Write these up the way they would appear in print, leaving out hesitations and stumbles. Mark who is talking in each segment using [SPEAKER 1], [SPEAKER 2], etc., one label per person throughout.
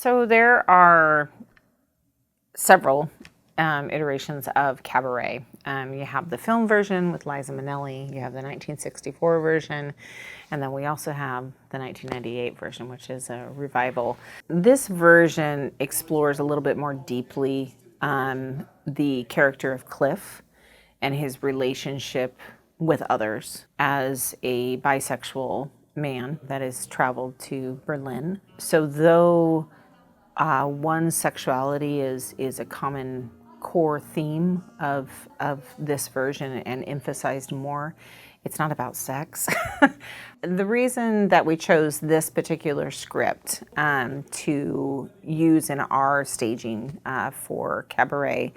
[SPEAKER 1] So there are several iterations of Cabaret. You have the film version with Liza Minnelli, you have the 1964 version, and then we also have the 1998 version, which is a revival. This version explores a little bit more deeply the character of Cliff and his relationship with others as a bisexual man that has traveled to Berlin. So though one's sexuality is a common core theme of this version and emphasized more, it's not about sex. The reason that we chose this particular script to use in our staging for Cabaret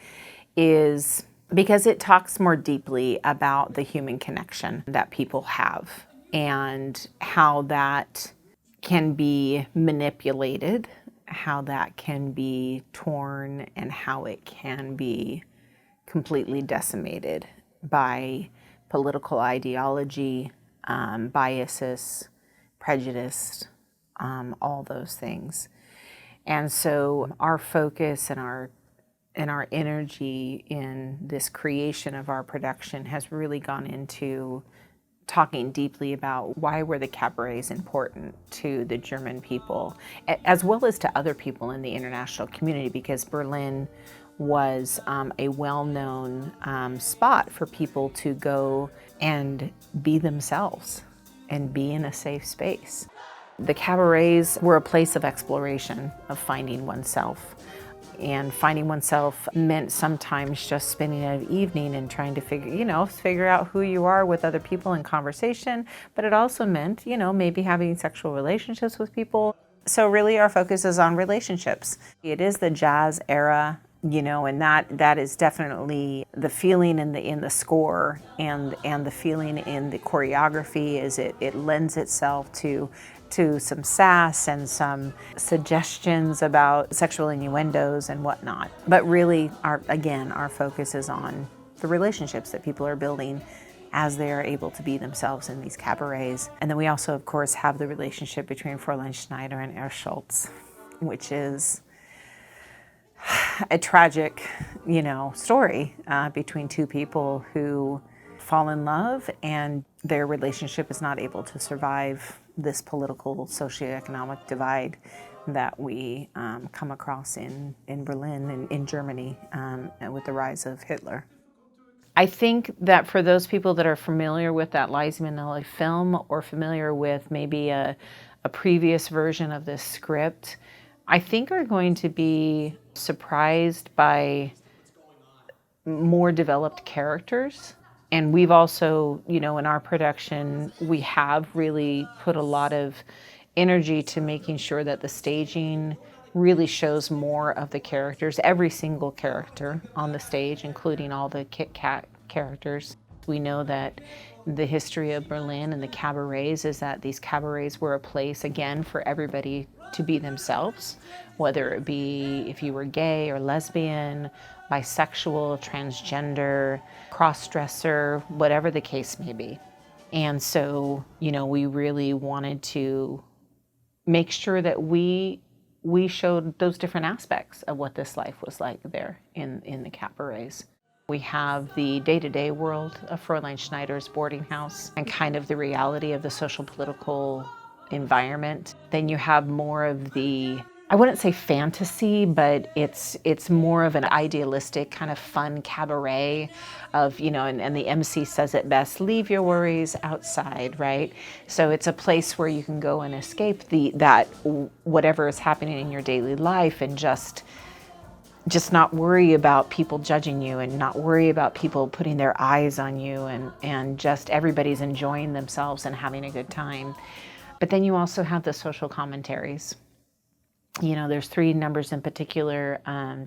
[SPEAKER 1] is because it talks more deeply about the human connection that people have and how that can be manipulated, how that can be torn, and how it can be completely decimated by political ideology, biases, prejudice, all those things. And so our focus and our energy in this creation of our production has really gone into talking deeply about why were the cabarets important to the German people, as well as to other people in the international community, because Berlin was a well-known spot for people to go and be themselves and be in a safe space. The cabarets were a place of exploration, of finding oneself. And finding oneself meant sometimes just spending an evening and trying to figure out who you are with other people in conversation. But it also meant, maybe having sexual relationships with people. So really our focus is on relationships. It is the jazz era, and that is definitely the feeling in the score and the feeling in the choreography is it lends itself to some sass and some suggestions about sexual innuendos and whatnot. But really, our focus is on the relationships that people are building as they are able to be themselves in these cabarets. And then we also, of course, have the relationship between Fräulein Schneider and Herr Schultz, which is a tragic, story between two people who fall in love and their relationship is not able to survive this political socioeconomic divide that we come across in Berlin and in Germany with the rise of Hitler. I think that for those people that are familiar with that Liza Minnelli film or familiar with maybe a previous version of this script, I think are going to be surprised by more developed characters. And we've also, in our production, we have really put a lot of energy to making sure that the staging really shows more of the characters, every single character on the stage, including all the Kit Kat characters. We know that the history of Berlin and the cabarets is that these cabarets were a place, again, for everybody to be themselves, whether it be if you were gay or lesbian, bisexual, transgender, cross-dresser, whatever the case may be. And so, we really wanted to make sure that we showed those different aspects of what this life was like there in the cabarets. We have the day-to-day world of Fräulein Schneider's boarding house and kind of the reality of the social political environment. Then you have more of the, I wouldn't say fantasy, but it's more of an idealistic kind of fun cabaret of, and the MC says it best, leave your worries outside, right? So it's a place where you can go and escape that whatever is happening in your daily life and just not worry about people judging you and not worry about people putting their eyes on you and just everybody's enjoying themselves and having a good time. But then you also have the social commentaries. There's 3 numbers in particular,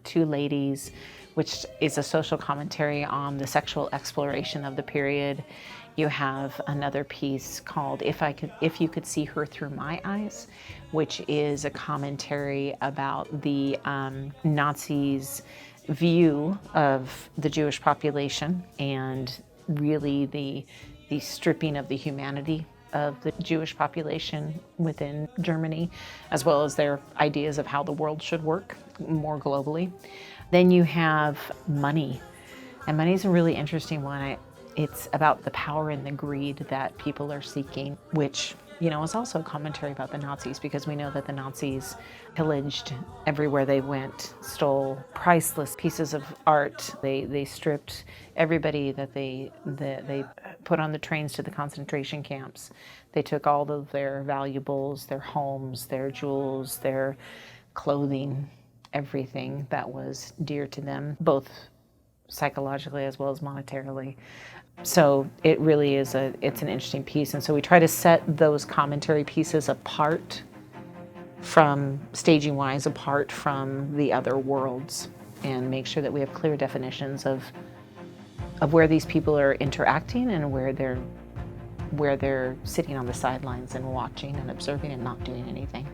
[SPEAKER 1] 2 ladies, which is a social commentary on the sexual exploration of the period. You have another piece called If You Could See Her Through My Eyes, which is a commentary about the Nazis' view of the Jewish population and really the stripping of the humanity of the Jewish population within Germany, as well as their ideas of how the world should work more globally. Then you have money, and money is a really interesting one. It's about the power and the greed that people are seeking, which, is also a commentary about the Nazis, because we know that the Nazis pillaged everywhere they went, stole priceless pieces of art. They stripped everybody that they put on the trains to the concentration camps. They took all of their valuables, their homes, their jewels, their clothing, everything that was dear to them, both psychologically as well as monetarily. So it really is it's an interesting piece. And so we try to set those commentary pieces apart from, staging wise, apart from the other worlds, and make sure that we have clear definitions of where these people are interacting and where they're sitting on the sidelines and watching and observing and not doing anything.